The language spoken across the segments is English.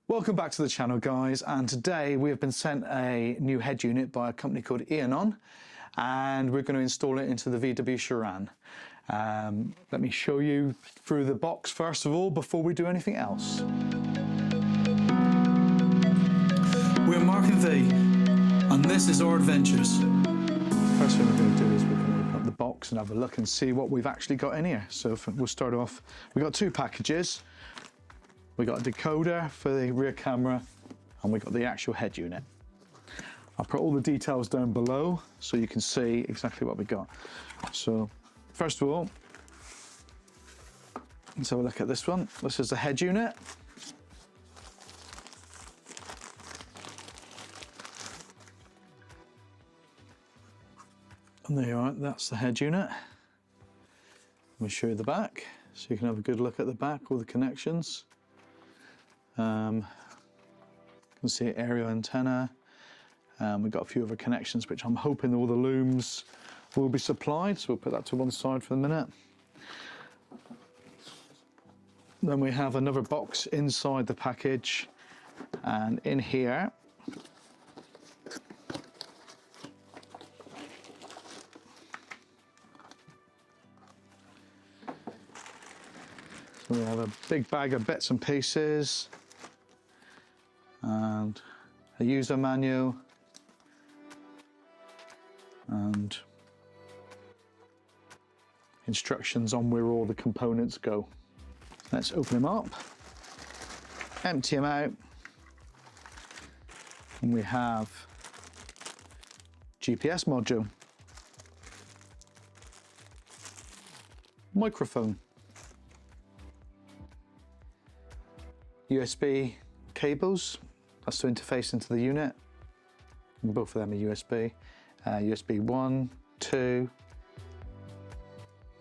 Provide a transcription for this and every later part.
Welcome back to the channel, guys, and today we have been sent a new head unit by a company called Eonon, and we're going to install it into the VWA13. Let me show you through the box first of all before we do anything else. We're Mark and V, and this is our adventures. First thing we're going to do is we're going to open up the box and have a look and see what we've actually got in here. So we'll start off, we've got two packages. We got a decoder for the rear camera, and we got the actual head unit. I'll put all the details down below so you can see exactly what we got. So first of all, let's have a look at this one. This is the head unit. And there you are, that's the head unit. Let me show you the back so you can have a good look at the back, all the connections. You can see aerial antenna. We've got a few other connections which I'm hoping all the looms will be supplied, so we'll put that to one side for the minute. Then we have another box inside the package, and in here so we have a big bag of bits and pieces and a user manual and instructions on where all the components go. Let's open them up, empty them out, and we have GPS module, microphone, USB cables, that's to interface into the unit. Both of them are USB. USB 1, 2,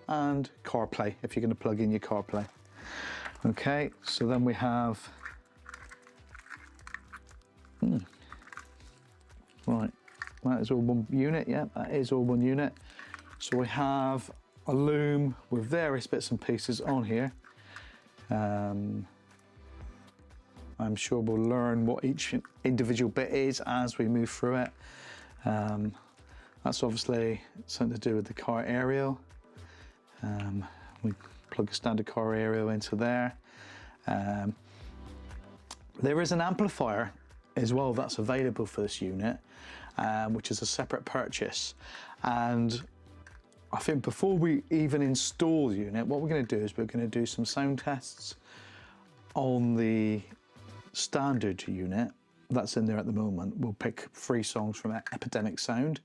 and CarPlay, if you're going to plug in your CarPlay. Okay, so then we have, right, that is all one unit, yeah, that is all one unit. So we have a loom with various bits and pieces on here. I'm sure we'll learn what each individual bit is as we move through it. That's obviously something to do with the car aerial. We plug a standard car aerial into there. There is an amplifier as well that's available for this unit, which is a separate purchase. And I think before we even install the unit, what we're going to do is we're going to do some sound tests on the standard unit that's in there at the moment. We'll pick 3 songs from Epidemic Sound,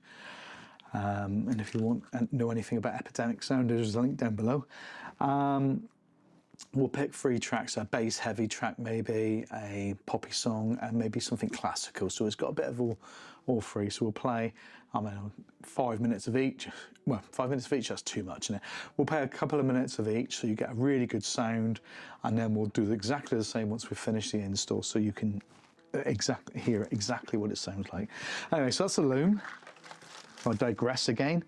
and if you want to know anything about Epidemic Sound, there's a link down below. We'll pick 3 tracks, a bass heavy track maybe, a poppy song, and maybe something classical, so it's got a bit of all 3. So we'll play, I mean, 5 minutes of each. Well, 5 minutes of each, that's too much, isn't it? We'll play a couple of minutes of each so you get a really good sound, and then we'll do exactly the same once we finish the install so you can hear exactly what it sounds like. Anyway, so that's the loom. I'll digress again.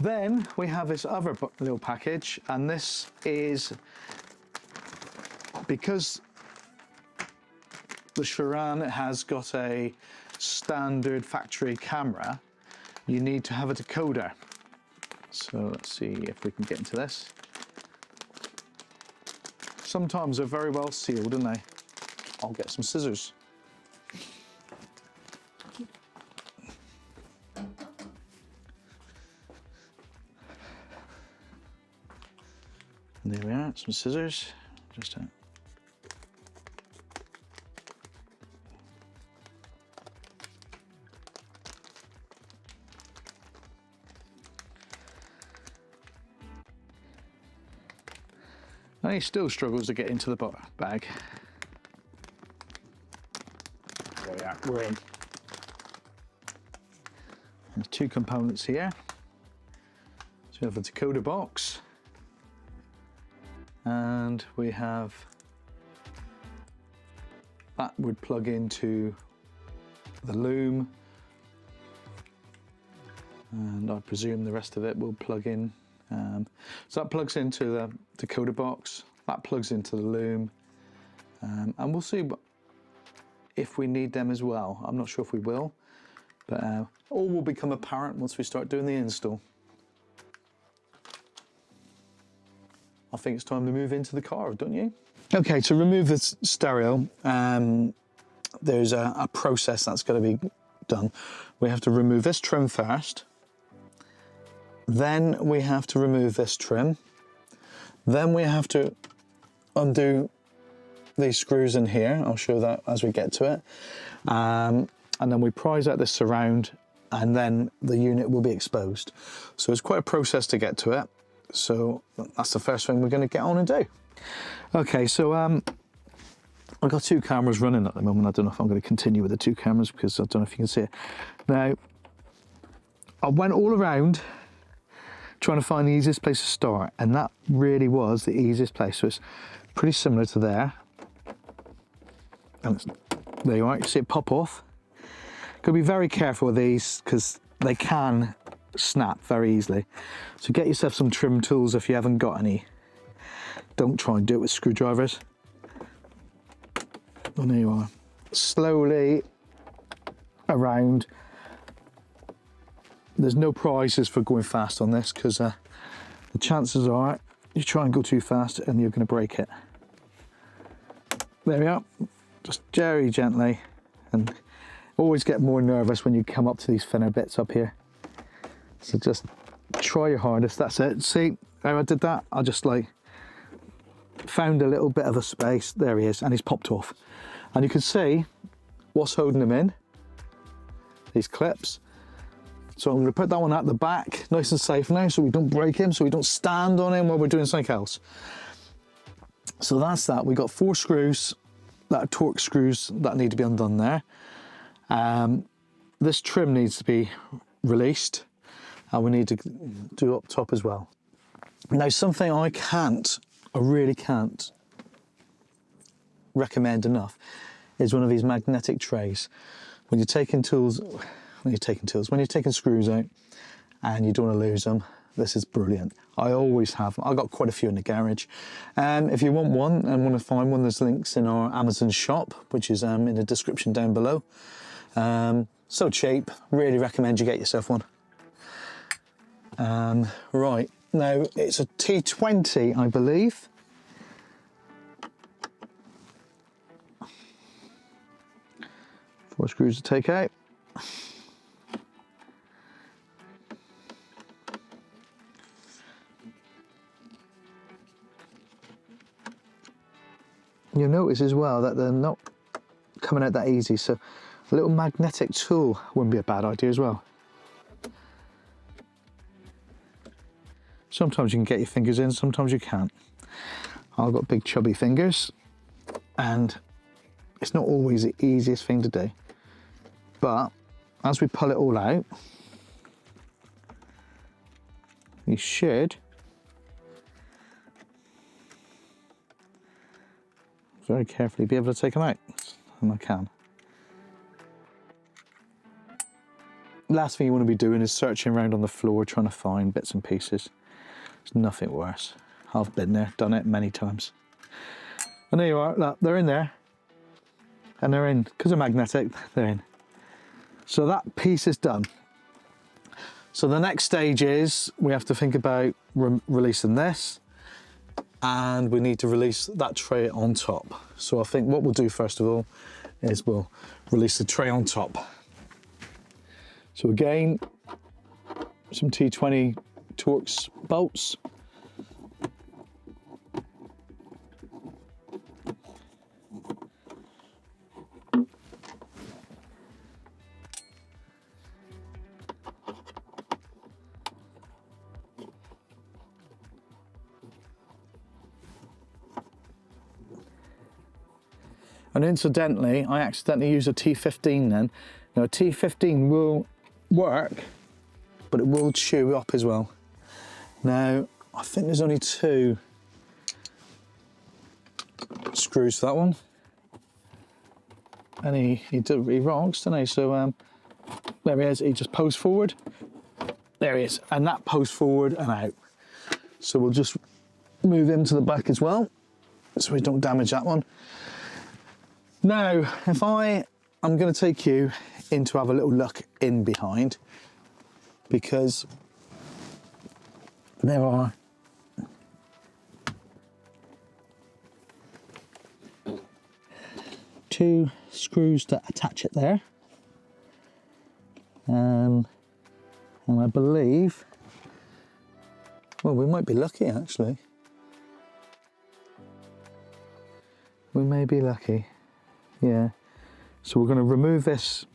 Then we have this other little package, and this is because the Charan has got a standard factory camera, you need to have a decoder. So let's see if we can get into this. Sometimes they're very well sealed, aren't they? I'll get some scissors. And there we are, some scissors. Just and he still struggles to get into the bag. There we are, we're in. There's 2 components here. So we have a decoder box, and we have that would plug into the loom, and I presume the rest of it will plug in. So that plugs into the decoder box, that plugs into the loom, and we'll see if we need them as well. I'm not sure if we will, but all will become apparent once we start doing the install. I think it's time to move into the car, don't you? Okay, to remove this stereo, there's a process that's got to be done. We have to remove this trim first, then we have to remove this trim, then we have to undo these screws in here. I'll show that as we get to it. And then we prise out this surround, and then the unit will be exposed. So it's quite a process to get to it. So that's the first thing we're going to get on and do. Okay, so I've got 2 cameras running at the moment. I don't know if I'm going to continue with the 2 cameras because I don't know if you can see it. Now, I went all around trying to find the easiest place to start, and that really was the easiest place. So it's pretty similar to there. And there you are, you see it pop off. Got to be very careful with these because they can snap very easily. So get yourself some trim tools if you haven't got any. Don't try and do it with screwdrivers. And there you are. Slowly around. There's no prizes for going fast on this because the chances are you try and go too fast and you're going to break it. There we are. Just very gently, and always get more nervous when you come up to these thinner bits up here. So just try your hardest. That's it. See how I did that? I just like found a little bit of a space. There he is, and he's popped off. And you can see what's holding him in. These clips. So I'm going to put that one at the back, nice and safe now, so we don't break him, so we don't stand on him while we're doing something else. So that's that. We got 4 screws that are torque screws that need to be undone there. This trim needs to be released, and we need to do up top as well. Now, something I really can't recommend enough is one of these magnetic trays. When you're taking screws out and you don't want to lose them, this is brilliant. I always have. I've got quite a few in the garage. If you want one and want to find one, there's links in our Amazon shop, which is in the description down below. So cheap, really recommend you get yourself one. Right, now it's a T20, I believe. Four screws to take out. You'll notice as well that they're not coming out that easy, so a little magnetic tool wouldn't be a bad idea as well. Sometimes you can get your fingers in, sometimes you can't. I've got big chubby fingers and it's not always the easiest thing to do. But as we pull it all out, you should very carefully be able to take them out, and I can. Last thing you want to be doing is searching around on the floor trying to find bits and pieces. There's nothing worse. I've been there, done it many times. And there you are, look, they're in there. And they're in, because they're magnetic, they're in. So that piece is done. So the next stage is we have to think about releasing this, and we need to release that tray on top. So I think what we'll do first of all is we'll release the tray on top. So again, some T20 Torx bolts. And incidentally, I accidentally used a T15 then. Now a T15 will work, but it will chew up as well. Now, I think there's only 2 screws for that one. And he rocks, doesn't he? So there he is, he just pulls forward. There he is, and that pulls forward and out. So we'll just move him to the back as well, so we don't damage that one. Now, I'm going to take you in to have a little look in behind, because there are two screws that attach it there, and I believe, well, we might be lucky actually. We may be lucky, yeah. So we're going to remove this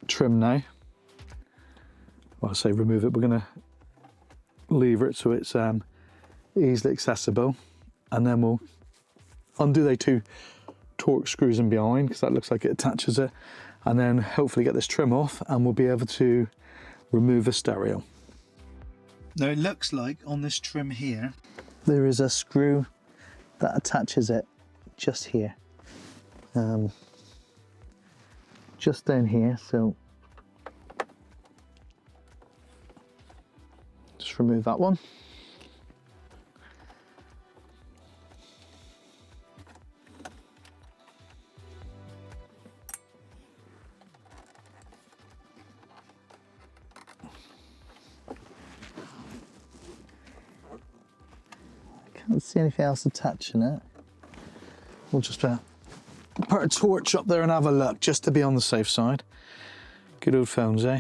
trim now. Well, I say remove it, we're going to lever it so it's easily accessible, and then we'll undo the two torque screws in behind, because that looks like it attaches it, and then hopefully get this trim off, and we'll be able to remove the stereo. Now it looks like on this trim here there is a screw that attaches it just here, just down here, so just remove that one. Can't see anything else attaching it. We'll just put a torch up there and have a look, just to be on the safe side. Good old phones, eh?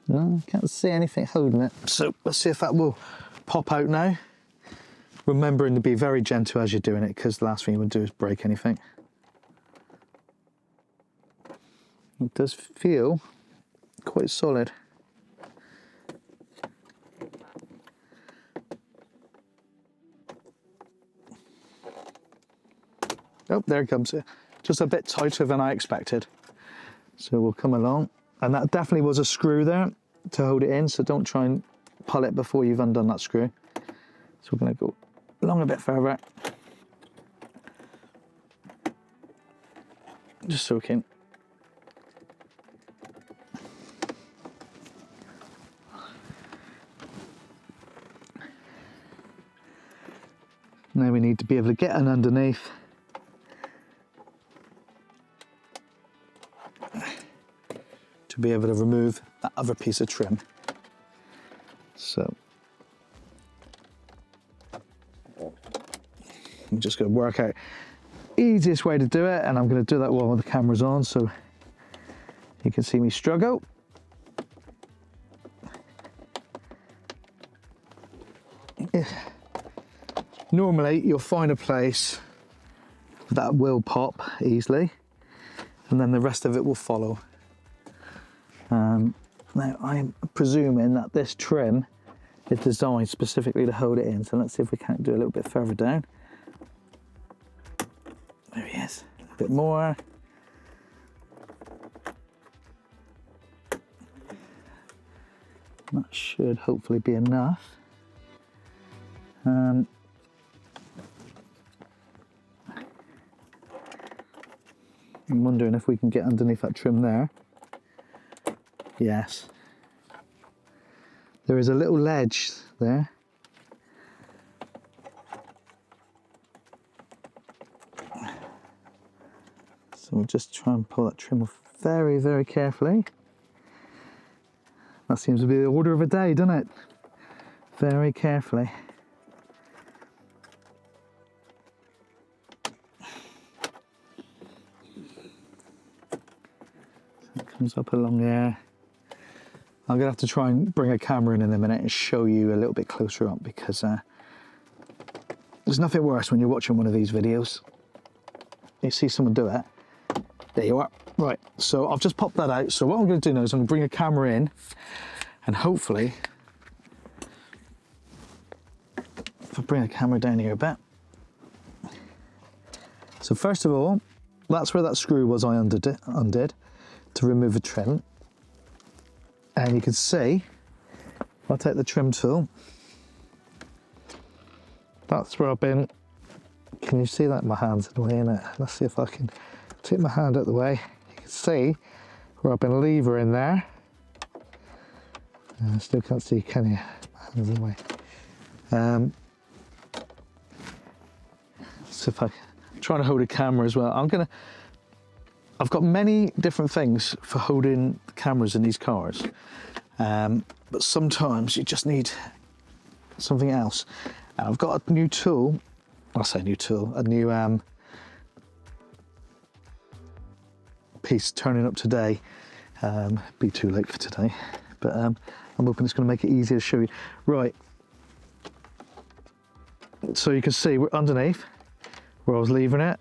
No, can't see anything holding it. So let's see if that will pop out now. Remembering to be very gentle as you're doing it, because the last thing you would do is break anything. It does feel quite solid. Oh, there it comes. Just a bit tighter than I expected. So we'll come along. And that definitely was a screw there to hold it in, so don't try and pull it before you've undone that screw. So we're going to go along a bit further, just so we can now we need to be able to get in underneath to be able to remove that other piece of trim. So I'm just going to work out easiest way to do it, and I'm going to do that while the camera's on so you can see me struggle. Normally you'll find a place that will pop easily, and then the rest of it will follow. Now I'm presuming that this trim is designed specifically to hold it in, so let's see if we can't do a little bit further down. There he is, a bit more. That should hopefully be enough. I'm wondering if we can get underneath that trim there. Yes. There is a little ledge there. So we'll just try and pull that trim off very, very carefully. That seems to be the order of the day, doesn't it? Very carefully. So it comes up along there. I'm going to have to try and bring a camera in a minute and show you a little bit closer up, because there's nothing worse when you're watching one of these videos. You see someone do it. There you are. Right, so I've just popped that out. So what I'm going to do now is I'm going to bring a camera in, and hopefully, if I bring the camera down here a bit. So first of all, that's where that screw was I undid to remove the trim. And you can see, if I take the trim tool, that's where I've been Can you see that? My hand's in the way, innit? Let's see if I can take my hand out of the way. You can see where I've been a lever in there. I still can't see, can you? My hand's in the way. So if I'm trying to hold a camera as well, I've got many different things for holding cameras in these cars, but sometimes you just need something else. And I've got a new tool, I say new tool, a new piece turning up today. Be too late for today, but I'm hoping it's going to make it easier to show you. Right, so you can see we're underneath where I was leaving it.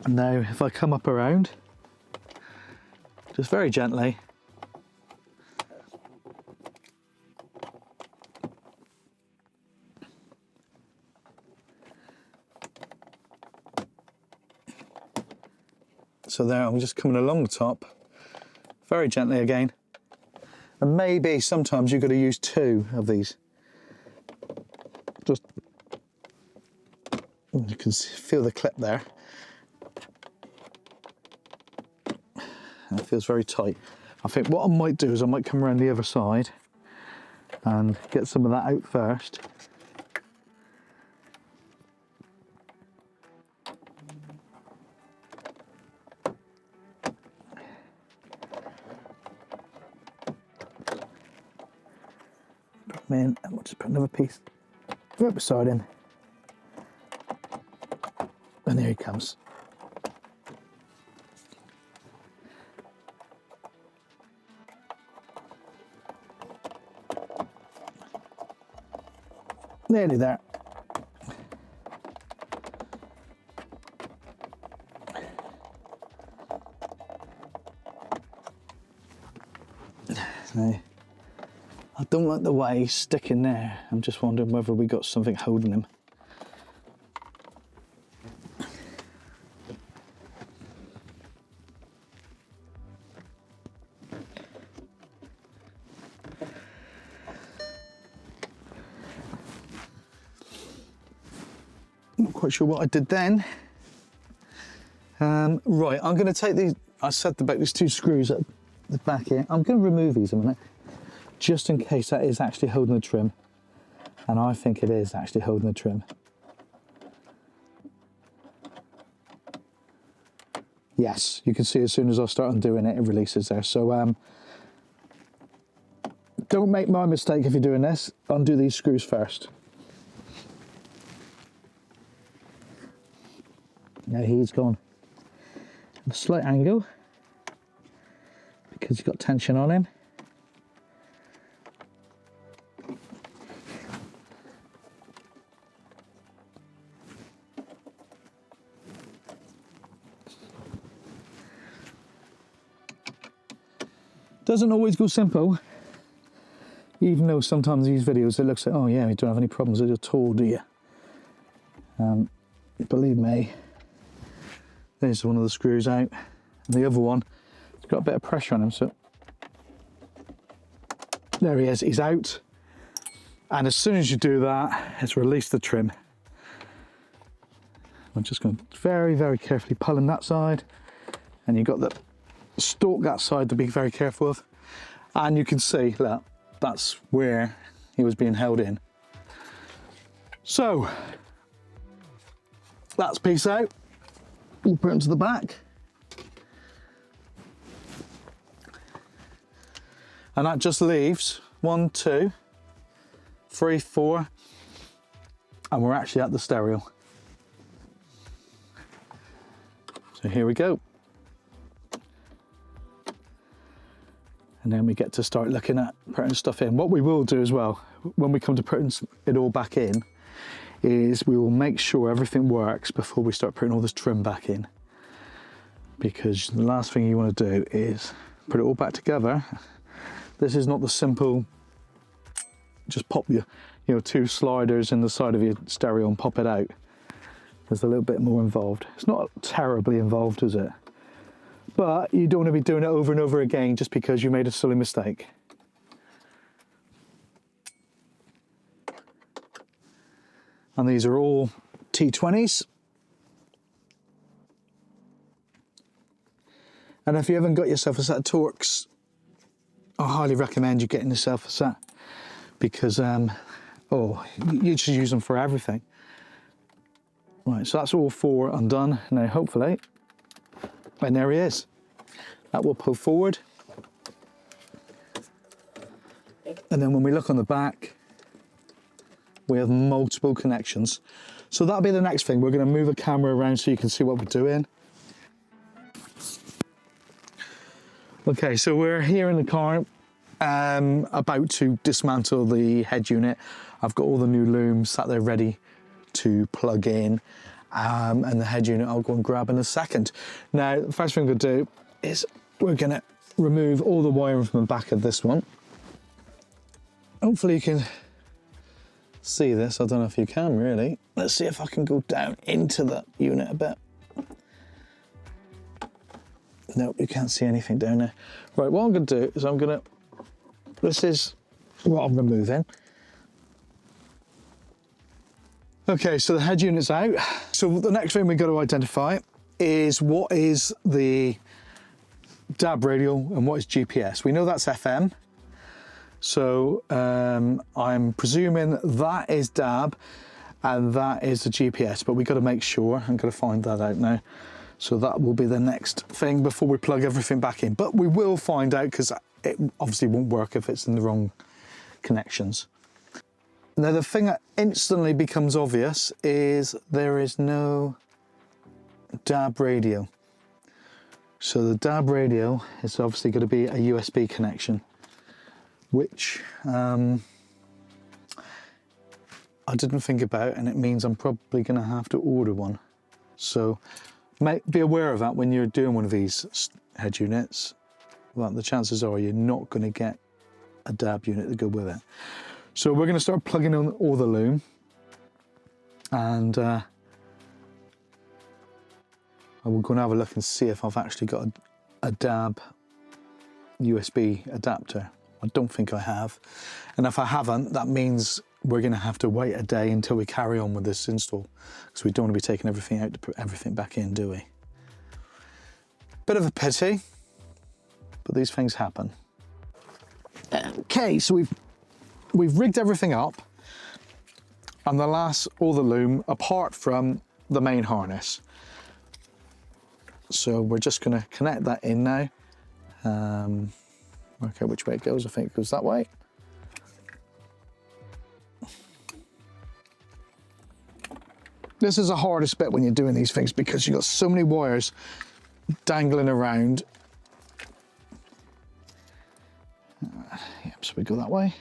And now if I come up around, just very gently, so there I'm just coming along the top, very gently again. And maybe sometimes you've got to use two of these. Just, you can feel the clip there. And it feels very tight. I think what I might do is I might come around the other side and get some of that out first. Put them in, and we'll just put another piece right beside him. And there he comes. Nearly there. Now, I don't like the way he's sticking there. I'm just wondering whether we got something holding him. Not quite sure what I did then. Right, I'm going to take these, I said about these two screws at the back here. I'm going to remove these a minute, just in case that is actually holding the trim. And I think it is actually holding the trim. Yes, you can see as soon as I start undoing it, it releases there. So don't make my mistake if you're doing this. Undo these screws first. Now he's gone at a slight angle because he's got tension on him. Doesn't always go simple, even though sometimes these videos it looks like, oh yeah, you don't have any problems with your tool, do you? Believe me, there's one of the screws out, and the other one, it's got a bit of pressure on him, so there he is, he's out. And as soon as you do that, it's released the trim. I'm just going to very, very carefully pull in that side, and you've got the stalk that side to be very careful of. And you can see, look, that's where he was being held in. So, that's piece out. We'll put him to the back. And that just leaves 1, 2, 3, 4, and we're actually at the stereo. So here we go. And then we get to start looking at putting stuff in. What we will do as well, when we come to putting it all back in, is we will make sure everything works before we start putting all this trim back in. Because the last thing you want to do is put it all back together. This is not the simple, just pop your, two sliders in the side of your stereo and pop it out. There's a little bit more involved. It's not terribly involved, is it? But you don't want to be doing it over and over again just because you made a silly mistake. And these are all T20s. And if you haven't got yourself a set of Torx, I highly recommend you getting yourself a set, because you just use them for everything. Right, so that's all 4 undone. Now hopefully, and there he is. That will pull forward. And then when we look on the back, we have multiple connections. So that'll be the next thing. We're going to move a camera around so you can see what we're doing. Okay, so we're here in the car, about to dismantle the head unit. I've got all the new looms sat there ready to plug in, and the head unit I'll go and grab in a second. Now, the first thing we're going to do is we're going to remove all the wiring from the back of this one. Hopefully you can see this. I don't know if you can really. Let's see if I can go down into the unit a bit. Nope, you can't see anything down there. Right, what I'm going to do is this is what I'm removing. Okay, so the head unit's out. So the next thing we've got to identify is what is the DAB radio and what is GPS. We know that's FM. So I'm presuming that is DAB and that is the GPS, but we've got to make sure. I'm going to find that out now. So that will be the next thing before we plug everything back in. But we will find out, because it obviously won't work if it's in the wrong connections. Now the thing that instantly becomes obvious is there is no DAB radio. So the DAB radio is obviously going to be a USB connection, which I didn't think about, and it means I'm probably going to have to order one. So be aware of that when you're doing one of these head units. Well, the chances are you're not going to get a DAB unit to go with it. So we're going to start plugging in all the loom, and I will go and have a look and see if I've actually got a DAB USB adapter. I don't think I have, and if I haven't, that means we're going to have to wait a day until we carry on with this install, because we don't want to be taking everything out to put everything back in, do we? Bit of a pity, but these things happen. Okay, so we've rigged everything up, and all the loom apart from the main harness. So we're just going to connect that in now. Work out which way it goes. I think it goes that way. This is the hardest bit when you're doing these things, because you've got so many wires dangling around. Yep, so we go that way.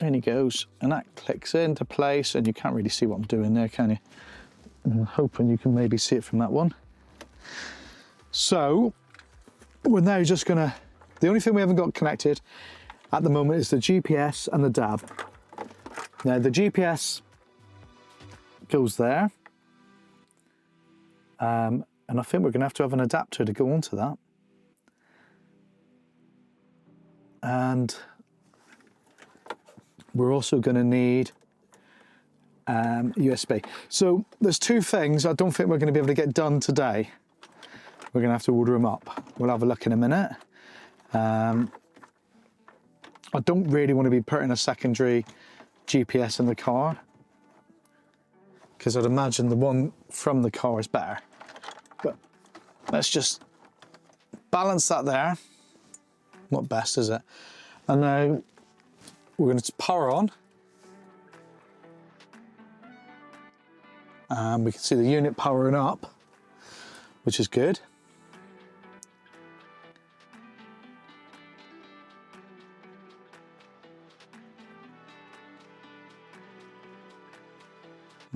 In he goes, and that clicks into place, and you can't really see what I'm doing there, can you? I'm hoping you can maybe see it from that one. So we're now just gonna, the only thing we haven't got connected at the moment is the GPS and the DAB. Now the GPS goes there, and I think we're gonna have an adapter to go onto that. And we're also going to need USB. So there's two things I don't think we're going to be able to get done today. We're going to have to order them up. We'll have a look in a minute. I don't really want to be putting a secondary GPS in the car, because I'd imagine the one from the car is better. But let's just balance that there. Not best, is it? And now we're going to power on, and we can see the unit powering up, which is good.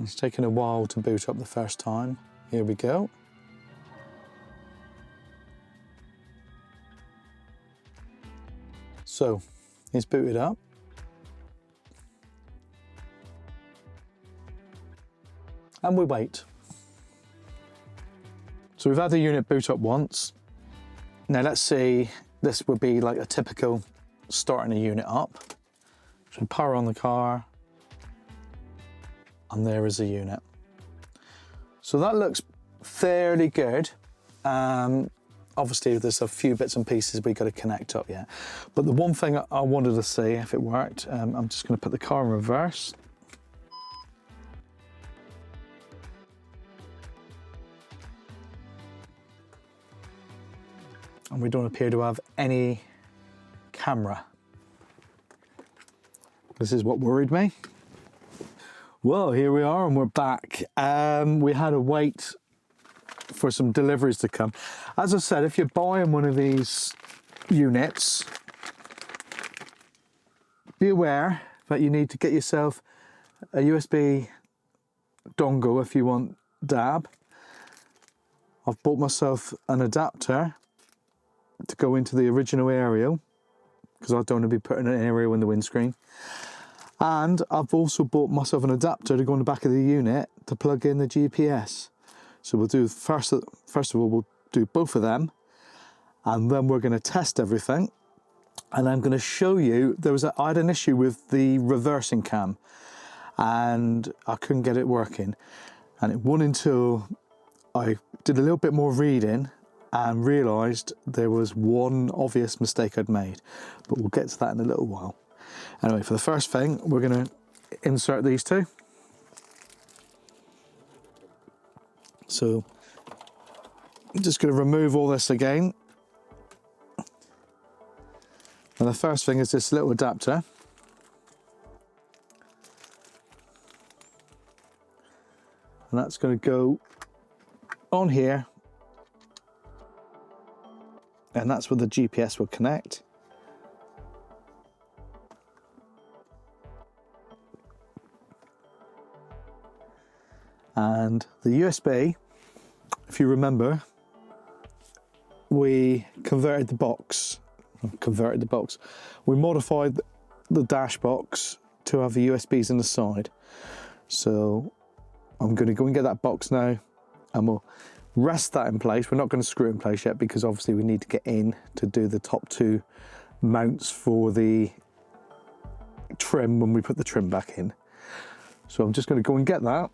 It's taken a while to boot up the first time. Here we go. So it's booted up. and we wait. So we've had the unit boot up once. Now let's see, this would be like a typical starting a unit up. So power on the car, and there is a unit. So that looks fairly good. Obviously there's a few bits and pieces we've got to connect up yet. But the one thing I wanted to see if it worked, I'm just going to put the car in reverse. And we don't appear to have any camera. This is what worried me. Well, here we are and we're back. We had to wait for some deliveries to come. As I said, if you're buying one of these units, be aware that you need to get yourself a USB dongle if you want DAB. I've bought myself an adapter to go into the original aerial because I don't want to be putting an aerial in the windscreen. And I've also bought myself an adapter to go on the back of the unit to plug in the GPS. So we'll do first of all, we'll do both of them, and then we're going to test everything. And I'm going to show you, I had an issue with the reversing cam and I couldn't get it working. And it wasn't until I did a little bit more reading and realised there was one obvious mistake I'd made, but we'll get to that in a little while. Anyway, for the first thing, we're going to insert these two. So I'm just going to remove all this again. And the first thing is this little adapter. And that's going to go on here. And that's where the GPS will connect. And the USB, if you remember, we converted the box. We modified the dash box to have the USBs in the side. So I'm going to go and get that box now and we'll rest that in place. We're not going to screw it in place yet because obviously we need to get in to do the top two mounts for the trim when we put the trim back in. So I'm just going to go and get that.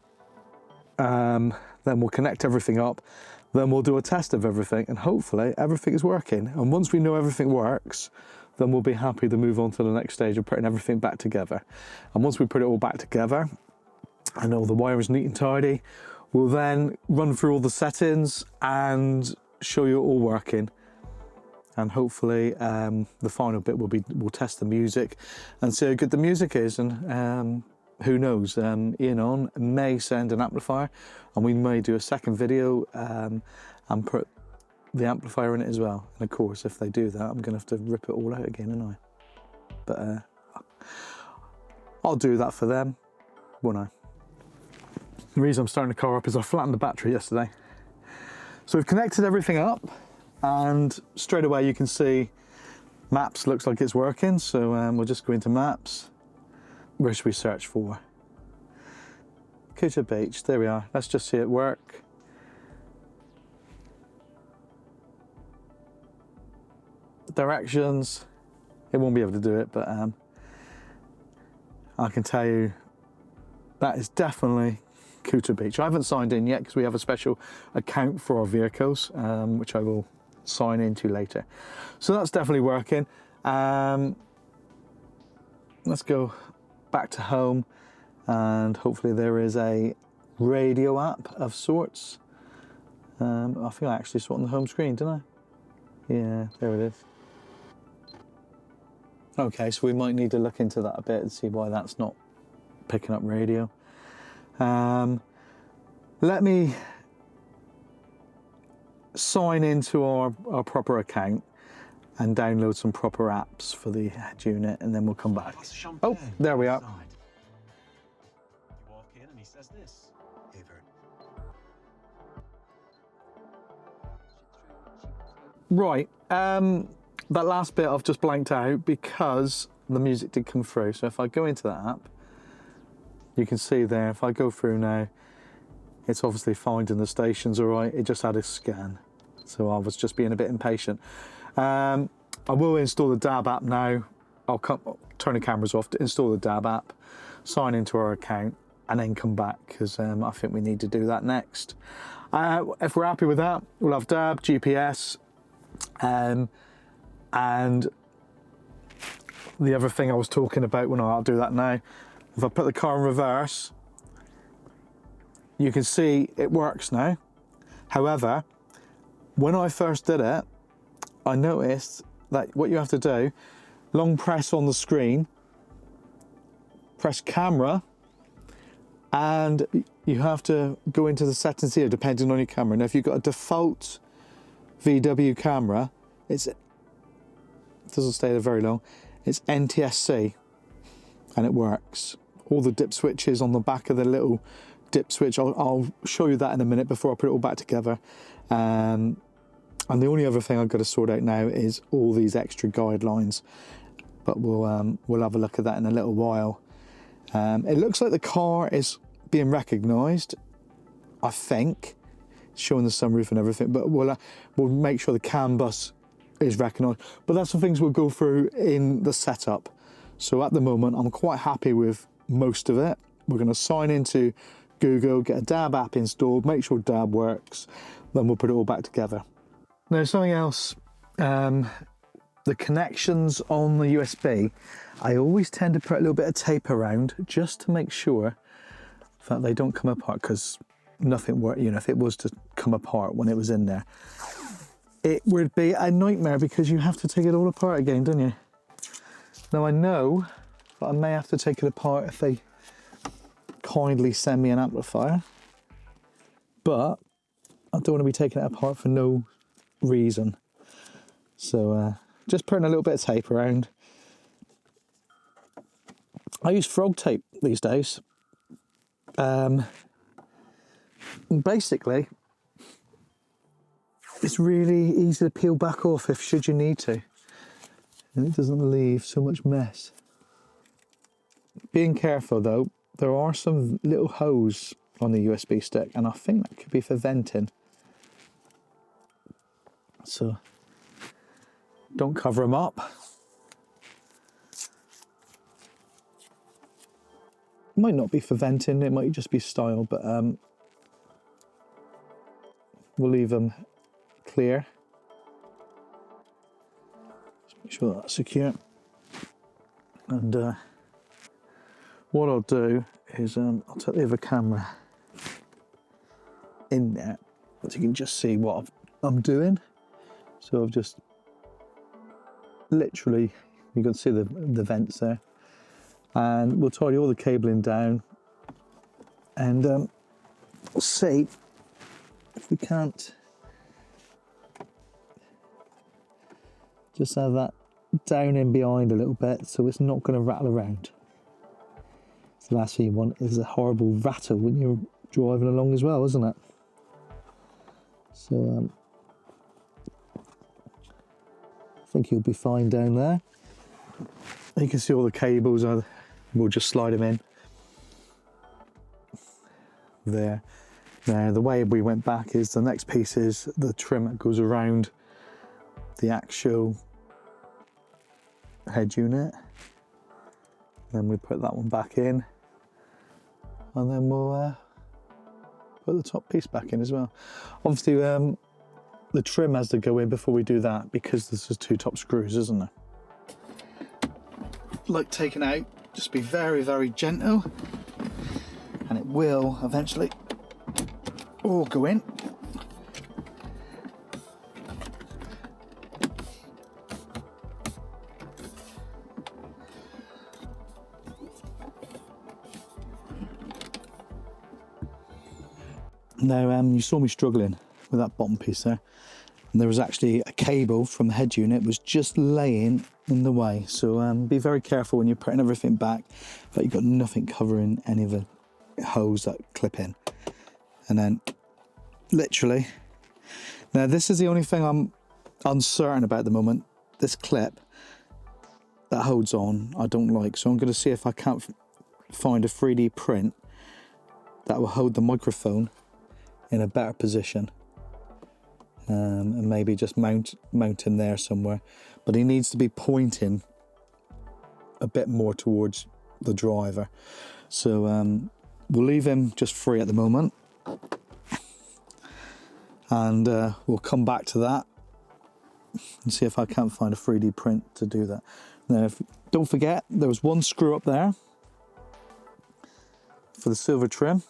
Then we'll connect everything up. Then we'll do a test of everything and hopefully everything is working. And once we know everything works, then we'll be happy to move on to the next stage of putting everything back together. And once we put it all back together and all the wire is neat and tidy, we'll then run through all the settings and show you it all working. And hopefully the final bit we'll test the music and see how good the music is. And who knows, Eonon may send an amplifier and we may do a second video and put the amplifier in it as well. And of course, if they do that, I'm gonna have to rip it all out again, aren't I? But I'll do that for them, won't I? The reason I'm starting the car up is I flattened the battery yesterday. So we've connected everything up and straight away you can see maps looks like it's working. So we'll just go into maps. Where should we search for? Kuta Beach, there we are. Let's just see it work. Directions, it won't be able to do it, but I can tell you that is definitely Kuta Beach. I haven't signed in yet because we have a special account for our vehicles, which I will sign into later. So that's definitely working. Let's go back to home and hopefully there is a radio app of sorts. I think I actually saw it on the home screen, didn't I? Yeah, there it is. Okay, so we might need to look into that a bit and see why that's not picking up radio. Let me sign into our proper account and download some proper apps for the head unit and then we'll come back. Oh, there we are. You walk in and he says this. Right, that last bit I've just blanked out because the music did come through. So if I go into that app, you can see there, if I go through now, It's obviously finding the stations all right. It just had a scan. So I was just being a bit impatient. I will install the DAB app now. I'll turn the cameras off to install the DAB app, sign into our account, and then come back, because I think we need to do that next. If we're happy with that, we'll have DAB, GPS, and the other thing I was talking about, well, no, I'll do that now. If I put the car in reverse, you can see it works now. However, when I first did it, I noticed that what you have to do, long press on the screen, press camera, and you have to go into the settings here depending on your camera. Now, if you've got a default VW camera, it doesn't stay there very long. It's NTSC, and it works. All the dip switches on the back of the little dip switch, I'll show you that in a minute before I put it all back together. And the only other thing I've got to sort out now is all these extra guidelines, but we'll have a look at that in a little while. It looks like the car is being recognised, I think, showing the sunroof and everything, but we'll make sure the CAN bus is recognised. But that's the things we'll go through in the setup. So at the moment, I'm quite happy with most of it. We're going to sign into Google, get a DAB app installed, make sure DAB works, then we'll put it all back together. Now, something else, the connections on the USB, I always tend to put a little bit of tape around just to make sure that they don't come apart, because nothing worked, you know, if it was to come apart when it was in there, it would be a nightmare, because you have to take it all apart again, don't you? Now, I know that I may have to take it apart if they kindly send me an amplifier, but I don't want to be taking it apart for no reason. So just putting a little bit of tape around. I use frog tape these days. Basically, it's really easy to peel back off if should you need to, and it doesn't leave so much mess. Being careful though, there are some little holes on the USB stick, and I think that could be for venting. So don't cover them up. It might not be for venting, it might just be style, but we'll leave them clear. Just make sure that's secure. And what I'll do is I'll take the other camera in there so you can just see what I'm doing. So I've just literally, you can see the vents there, and we'll tidy all the cabling down, and we'll see if we can't just have that down in behind a little bit so it's not going to rattle around. So the last thing you want is a horrible rattle when you're driving along as well, isn't it? So I think you'll be fine down there. You can see all the cables, we'll just slide them in. There. Now the way we went back is the next piece is the trim that goes around the actual head unit. Then we put that one back in, and then we'll put the top piece back in as well. Obviously the trim has to go in before we do that, because there's just two top screws, isn't there? Like taking out, just be very, very gentle, and it will eventually all go in. Now, you saw me struggling with that bottom piece there, and there was actually a cable from the head unit was just laying in the way. So be very careful when you're putting everything back that you've got nothing covering any of the holes that clip in. And then literally, now this is the only thing I'm uncertain about at the moment. This clip that holds on, I don't like, so I'm going to see if I can't find a 3D print that will hold the microphone in a better position. And maybe just mount him there somewhere. But he needs to be pointing a bit more towards the driver. So we'll leave him just free at the moment. And we'll come back to that and see if I can't find a 3D print to do that. Now, don't forget, there was one screw up there for the silver trim.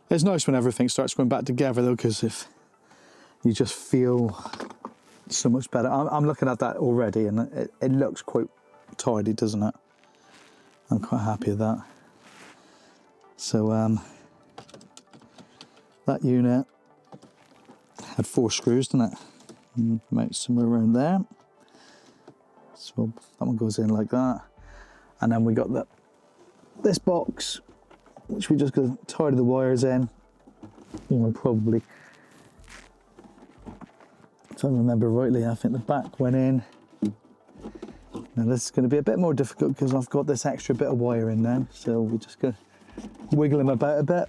It's nice when everything starts going back together though, because if you just feel so much better. I'm looking at that already and it looks quite tidy, doesn't it? I'm quite happy with that. So that unit had 4 screws, didn't it? Mount somewhere around there. So that one goes in like that. And then we got this box, which we just got to tidy the wires in. You know, probably, if I remember rightly, I think the back went in. Now this is going to be a bit more difficult because I've got this extra bit of wire in now. So we're just going to wiggle him about a bit.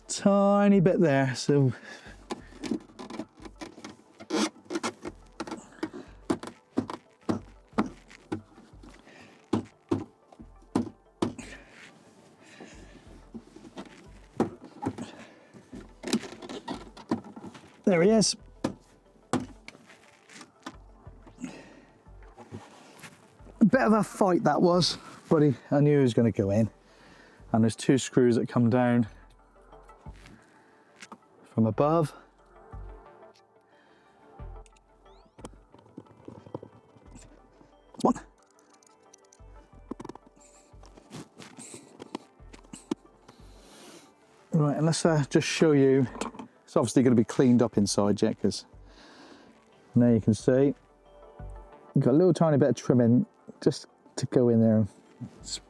Tiny bit there, so there he is. A bit of a fight that was, but I knew he was going to go in. And there's 2 screws that come down from above. What? Right, and let's just show you. It's obviously going to be cleaned up inside yet, because now you can see you've got a little tiny bit of trimming just to go in there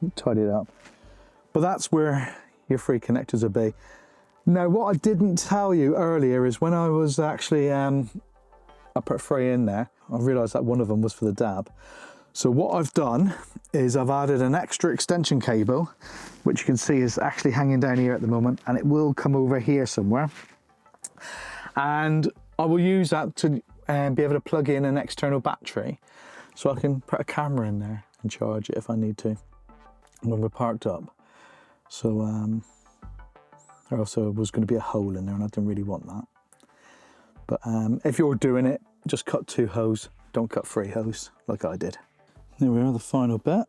and tidy it up. But that's where your 3 connectors will be. Now, what I didn't tell you earlier is when I was actually, I put 3 in there, I realised that one of them was for the dab. So what I've done is I've added an extra extension cable, which you can see is actually hanging down here at the moment, and it will come over here somewhere. And I will use that to be able to plug in an external battery, so I can put a camera in there and charge it if I need to when we're parked up. So there also was going to be a hole in there and I didn't really want that. But if you're doing it, just cut 2 hose, don't cut 3 hose like I did. There we are, the final bit.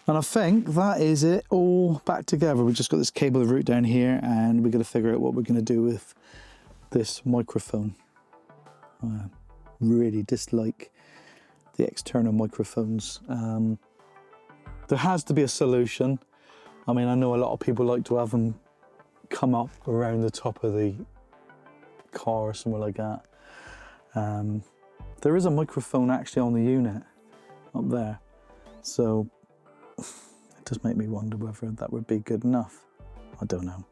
And I think that is it all back together. We've just got this cable route down here and we've got to figure out what we're going to do with this microphone. I really dislike the external microphones. There has to be a solution. I mean, I know a lot of people like to have them come up around the top of the car or somewhere like that. There is a microphone actually on the unit up there. So it does make me wonder whether that would be good enough. I don't know.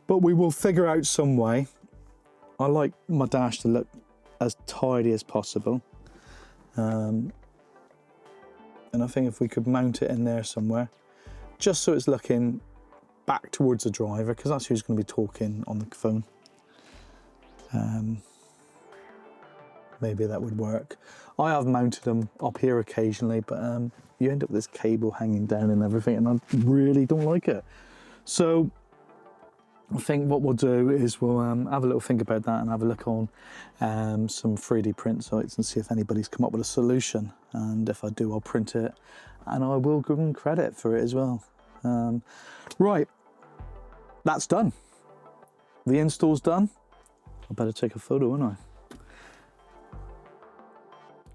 But we will figure out some way. I like my dash to look as tidy as possible. And I think if we could mount it in there somewhere, just so it's looking back towards the driver, because that's who's going to be talking on the phone. Maybe that would work. I have mounted them up here occasionally, but you end up with this cable hanging down and everything, and I really don't like it. So I think what we'll do is we'll have a little think about that and have a look on some 3D print sites and see if anybody's come up with a solution. And if I do, I'll print it and I will give them credit for it as well. Right, that's done. The install's done. I better take a photo, won't I?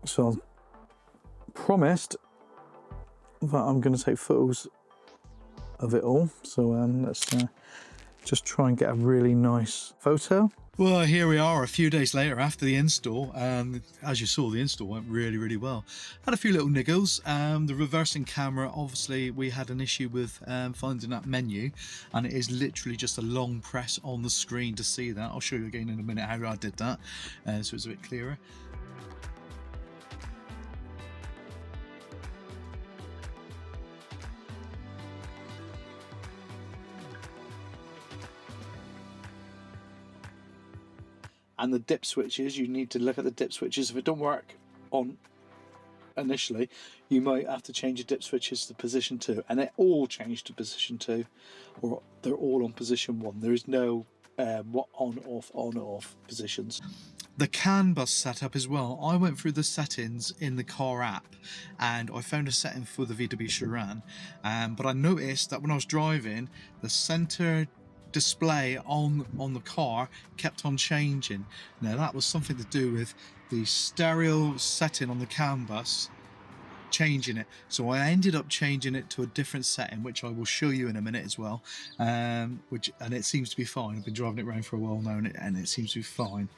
So I promised that I'm going to take photos of it all. So let's just try and get a really nice photo. Well, here we are a few days later after the install, and as you saw, the install went really well. Had a few little niggles. The reversing camera, obviously we had an issue with finding that menu, and it is literally just a long press on the screen to see that. I'll show you again in a minute how I did that, so it's a bit clearer. And the dip switches, you need to look at the dip switches. If it don't work on initially, you might have to change your dip switches to position 2, and they all change to position 2, or they're all on position 1. There is no on off positions. The CAN bus setup as well. I went through the settings in the car app and I found a setting for the VW Chiran, but I noticed that when I was driving, the center display on the car kept on changing. Now that was something to do with the stereo setting on the CAN bus changing it, so I ended up changing it to a different setting, which I will show you in a minute as well, and it seems to be fine. I've been driving it around for a while now, and it seems to be fine.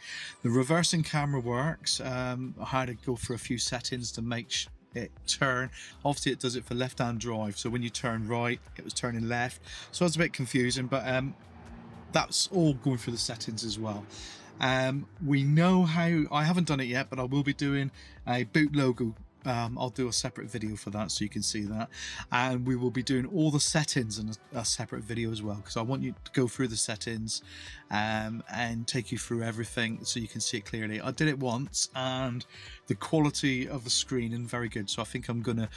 The reversing camera works. I had to go for a few settings to make it turn. Obviously it does it for left-hand drive, so when you turn right it was turning left, so it's a bit confusing, but that's all going through the settings as well. We know how, I haven't done it yet, but I will be doing a boot logo. I'll do a separate video for that so you can see that, and we will be doing all the settings in a separate video as well, because I want you to go through the settings and take you through everything so you can see it clearly. I did it once and the quality of the screen isn't very good, so I think I'm gonna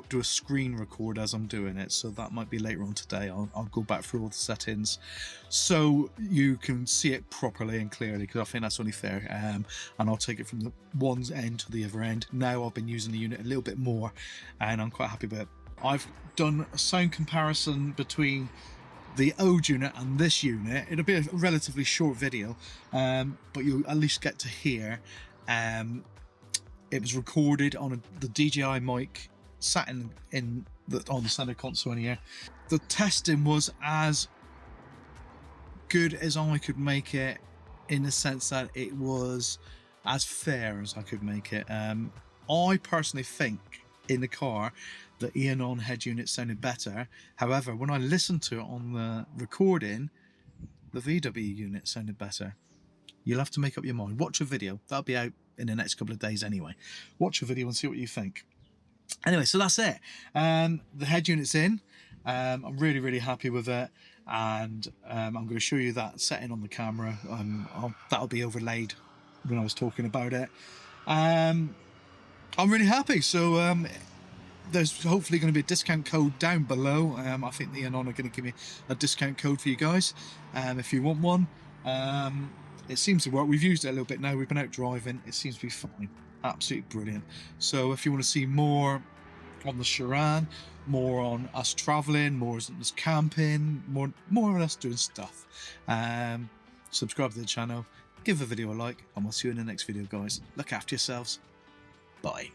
do a screen record as I'm doing it, so that might be later on today. I'll go back through all the settings so you can see it properly and clearly, because I think that's only fair, and I'll take it from the one end to the other end. Now I've been using the unit a little bit more and I'm quite happy with it. I've done a sound comparison between the old unit and this unit. It'll be a relatively short video, but you'll at least get to hear. It was recorded on the DJI mic sat on the center console in here. The testing was as good as I could make it, in the sense that it was as fair as I could make it. I personally think in the car the Eonon head unit sounded better. However, when I listened to it on the recording, the VW unit sounded better. You'll have to make up your mind. Watch a video. That'll be out in the next couple of days anyway. Watch a video and see what you think. Anyway, so that's it. The head unit's in. I'm really happy with it, and I'm going to show you that setting on the camera. That'll be overlaid when I was talking about it. I'm really happy. So there's hopefully going to be a discount code down below. I think the Eonon are going to give me a discount code for you guys if you want one. It seems to work. We've used it a little bit now. We've been out driving. It seems to be fine. Absolutely brilliant. So if you want to see more on the Chiran, more on us traveling, more on us camping, more on us doing stuff, subscribe to the channel, give the video a like, and we'll see you in the next video, guys. Look after yourselves. Bye.